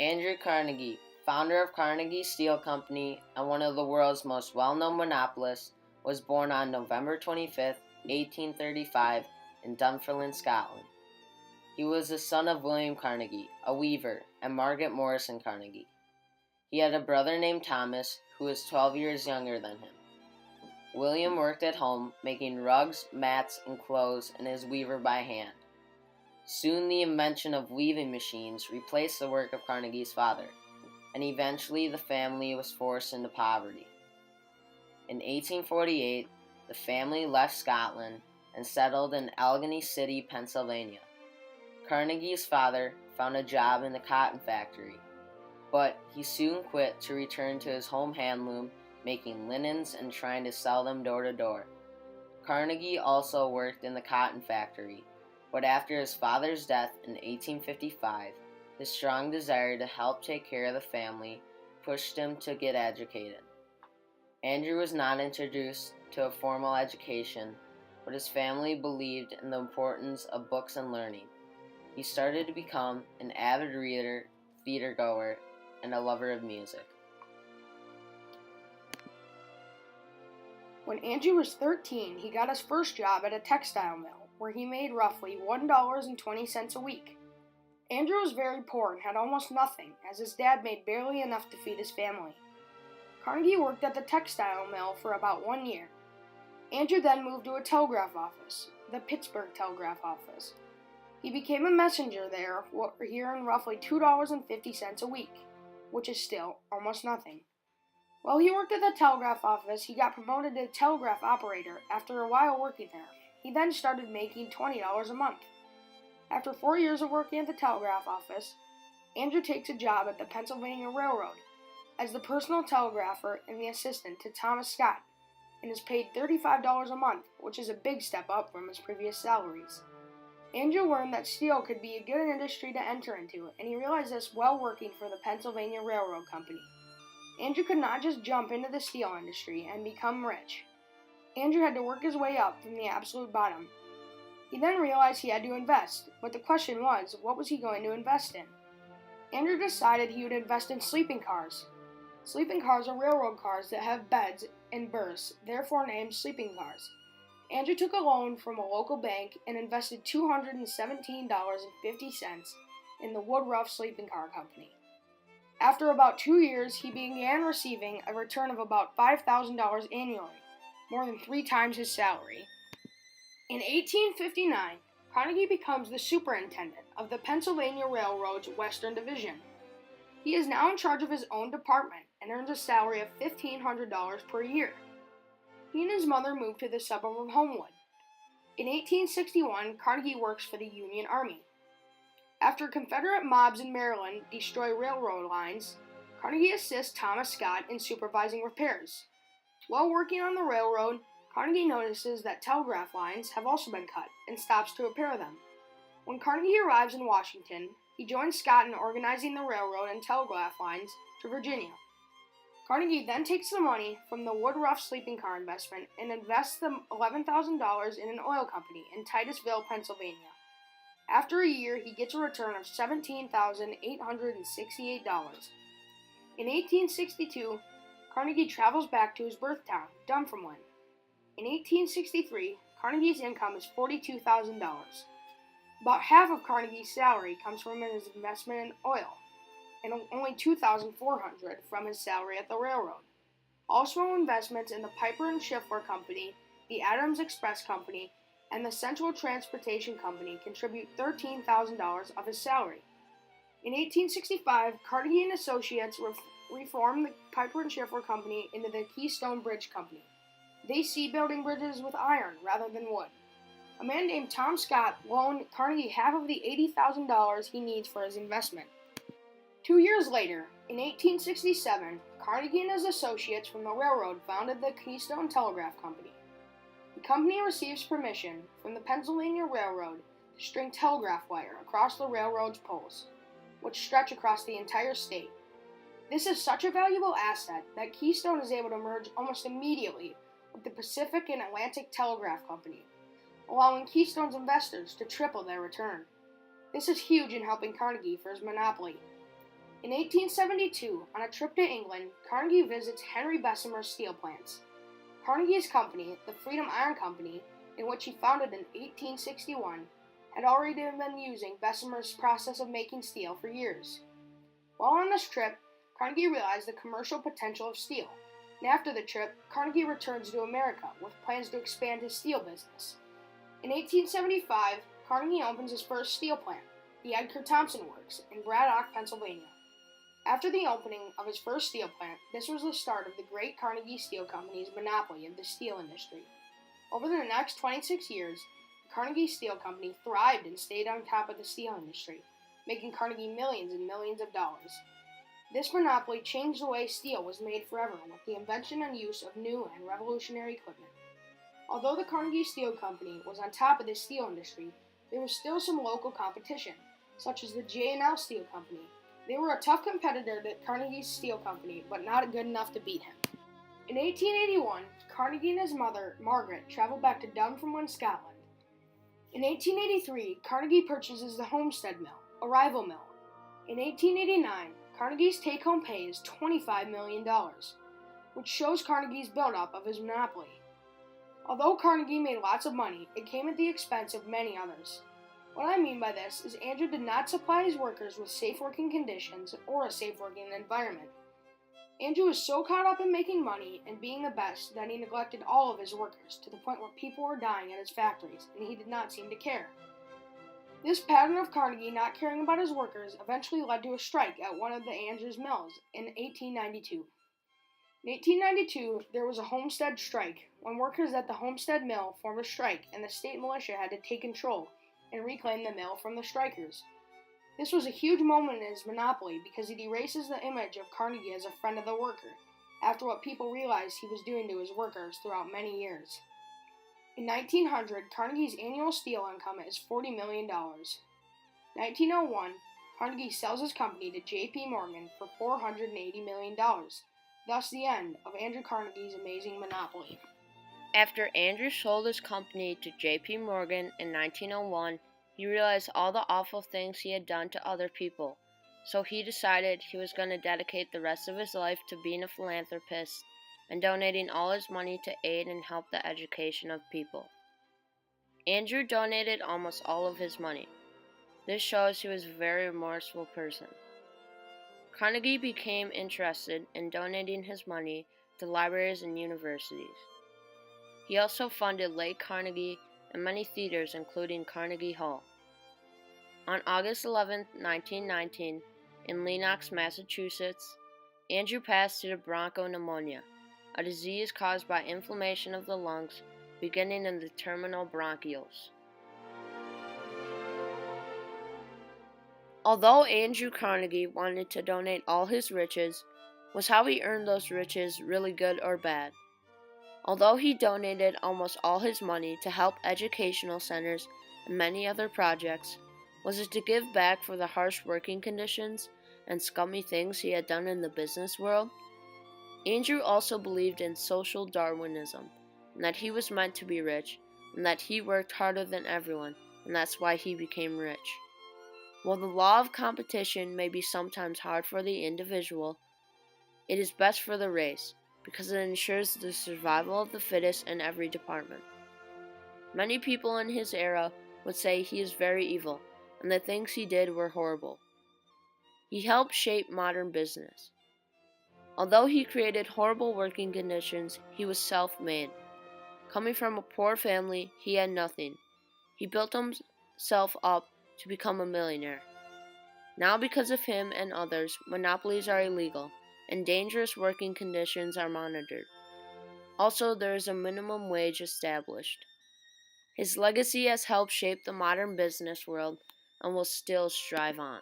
Andrew Carnegie, founder of Carnegie Steel Company and one of the world's most well-known monopolists, was born on November 25, 1835, in Dunfermline, Scotland. He was the son of William Carnegie, a weaver, and Margaret Morrison Carnegie. He had a brother named Thomas, who was 12 years younger than him. William worked at home, making rugs, mats, and clothes in his weaver by hand. Soon the invention of weaving machines replaced the work of Carnegie's father, and eventually the family was forced into poverty. In 1848, the family left Scotland and settled in Allegheny City, Pennsylvania. Carnegie's father found a job in the cotton factory, but he soon quit to return to his home handloom, making linens and trying to sell them door to door. Carnegie also worked in the cotton factory, but after his father's death in 1855, his strong desire to help take care of the family pushed him to get educated. Andrew was not introduced to a formal education, but his family believed in the importance of books and learning. He started to become an avid reader, theater goer, and a lover of music. When Andrew was 13, he got his first job at a textile mill, where he made roughly $1.20 a week. Andrew was very poor and had almost nothing, as his dad made barely enough to feed his family. Carnegie worked at the textile mill for about 1 year. Andrew then moved to a telegraph office, the Pittsburgh Telegraph Office. He became a messenger there, where he earned roughly $2.50 a week, which is still almost nothing. While he worked at the telegraph office, he got promoted to telegraph operator after a while working there. He then started making $20 a month. After 4 years of working at the telegraph office, Andrew takes a job at the Pennsylvania Railroad as the personal telegrapher and the assistant to Thomas Scott, and is paid $35 a month, which is a big step up from his previous salaries. Andrew learned that steel could be a good industry to enter into, and he realized this while working for the Pennsylvania Railroad Company. Andrew could not just jump into the steel industry and become rich. Andrew had to work his way up from the absolute bottom. He then realized he had to invest, but the question was, what was he going to invest in? Andrew decided he would invest in sleeping cars. Sleeping cars are railroad cars that have beds and berths, therefore named sleeping cars. Andrew took a loan from a local bank and invested $217.50 in the Woodruff Sleeping Car Company. After about 2 years, he began receiving a return of about $5,000 annually, more than 3 times his salary. In 1859, Carnegie becomes the superintendent of the Pennsylvania Railroad's Western Division. He is now in charge of his own department and earns a salary of $1,500 per year. He and his mother moved to the suburb of Homewood. In 1861, Carnegie works for the Union Army. After Confederate mobs in Maryland destroy railroad lines, Carnegie assists Thomas Scott in supervising repairs. While working on the railroad, Carnegie notices that telegraph lines have also been cut and stops to repair them. When Carnegie arrives in Washington, he joins Scott in organizing the railroad and telegraph lines to Virginia. Carnegie then takes the money from the Woodruff sleeping car investment and invests the $11,000 in an oil company in Titusville, Pennsylvania. After a year, he gets a return of $17,868. In 1862, Carnegie travels back to his birth town, Dunfermline. In 1863, Carnegie's income is $42,000. About half of Carnegie's salary comes from his investment in oil, and only $2,400 from his salary at the railroad. Also investments in the Piper and Schiffler Company, the Adams Express Company, and the Central Transportation Company contribute $13,000 of his salary. In 1865, Carnegie and Associates reformed the Piper and Schiffler Company into the Keystone Bridge Company. They see building bridges with iron rather than wood. A man named Tom Scott loaned Carnegie half of the $80,000 he needs for his investment. 2 years later, in 1867, Carnegie and his associates from the railroad founded the Keystone Telegraph Company. The company receives permission from the Pennsylvania Railroad to string telegraph wire across the railroad's poles, which stretch across the entire state. This is such a valuable asset that Keystone is able to merge almost immediately with the Pacific and Atlantic Telegraph Company, allowing Keystone's investors to triple their return. This is huge in helping Carnegie for his monopoly. In 1872, on a trip to England, Carnegie visits Henry Bessemer's steel plants. Carnegie's company, the Freedom Iron Company, in which he founded in 1861, had already been using Bessemer's process of making steel for years. While on this trip, Carnegie realized the commercial potential of steel, and after the trip, Carnegie returns to America with plans to expand his steel business. In 1875, Carnegie opens his first steel plant, the Edgar Thomson Works, in Braddock, Pennsylvania. After the opening of his first steel plant, this was the start of the great Carnegie Steel Company's monopoly of the steel industry. Over the next 26 years, the Carnegie Steel Company thrived and stayed on top of the steel industry, making Carnegie millions and millions of dollars. This monopoly changed the way steel was made forever with the invention and use of new and revolutionary equipment. Although the Carnegie Steel Company was on top of the steel industry, there was still some local competition, such as the J&L Steel Company. They were a tough competitor to Carnegie's Steel Company, but not good enough to beat him. In 1881, Carnegie and his mother, Margaret, traveled back to Dunfermline, Scotland. In 1883, Carnegie purchases the Homestead Mill, a rival mill. In 1889, Carnegie's take-home pay is $25 million, which shows Carnegie's build-up of his monopoly. Although Carnegie made lots of money, it came at the expense of many others. What I mean by this is Andrew did not supply his workers with safe working conditions or a safe working environment. Andrew was so caught up in making money and being the best that he neglected all of his workers to the point where people were dying at his factories, and he did not seem to care. This pattern of Carnegie not caring about his workers eventually led to a strike at one of the Andrews mills in 1892. In 1892, there was a Homestead strike, when workers at the Homestead mill formed a strike and the state militia had to take control and reclaim the mill from the strikers. This was a huge moment in his monopoly because it erases the image of Carnegie as a friend of the worker, after what people realized he was doing to his workers throughout many years. In 1900, Carnegie's annual steel income is $40 million. 1901, Carnegie sells his company to J.P. Morgan for $480 million, thus the end of Andrew Carnegie's amazing monopoly. After Andrew sold his company to J.P. Morgan in 1901, he realized all the awful things he had done to other people, so he decided he was going to dedicate the rest of his life to being a philanthropist and donating all his money to aid and help the education of people. Andrew donated almost all of his money. This shows he was a very remorseful person. Carnegie became interested in donating his money to libraries and universities. He also funded Lake Carnegie and many theaters, including Carnegie Hall. On August 11, 1919, in Lenox, Massachusetts, Andrew passed due to bronchopneumonia, a disease caused by inflammation of the lungs beginning in the terminal bronchioles. Although Andrew Carnegie wanted to donate all his riches, was how he earned those riches really good or bad? Although he donated almost all his money to help educational centers and many other projects, was it to give back for the harsh working conditions and scummy things he had done in the business world? Andrew also believed in social Darwinism, and that he was meant to be rich, and that he worked harder than everyone, and that's why he became rich. While the law of competition may be sometimes hard for the individual, it is best for the race, because it ensures the survival of the fittest in every department. Many people in his era would say he is very evil, and the things he did were horrible. He helped shape modern business. Although he created horrible working conditions, he was self-made. Coming from a poor family, he had nothing. He built himself up to become a millionaire. Now, because of him and others, monopolies are illegal, and dangerous working conditions are monitored. Also, there is a minimum wage established. His legacy has helped shape the modern business world and will still strive on.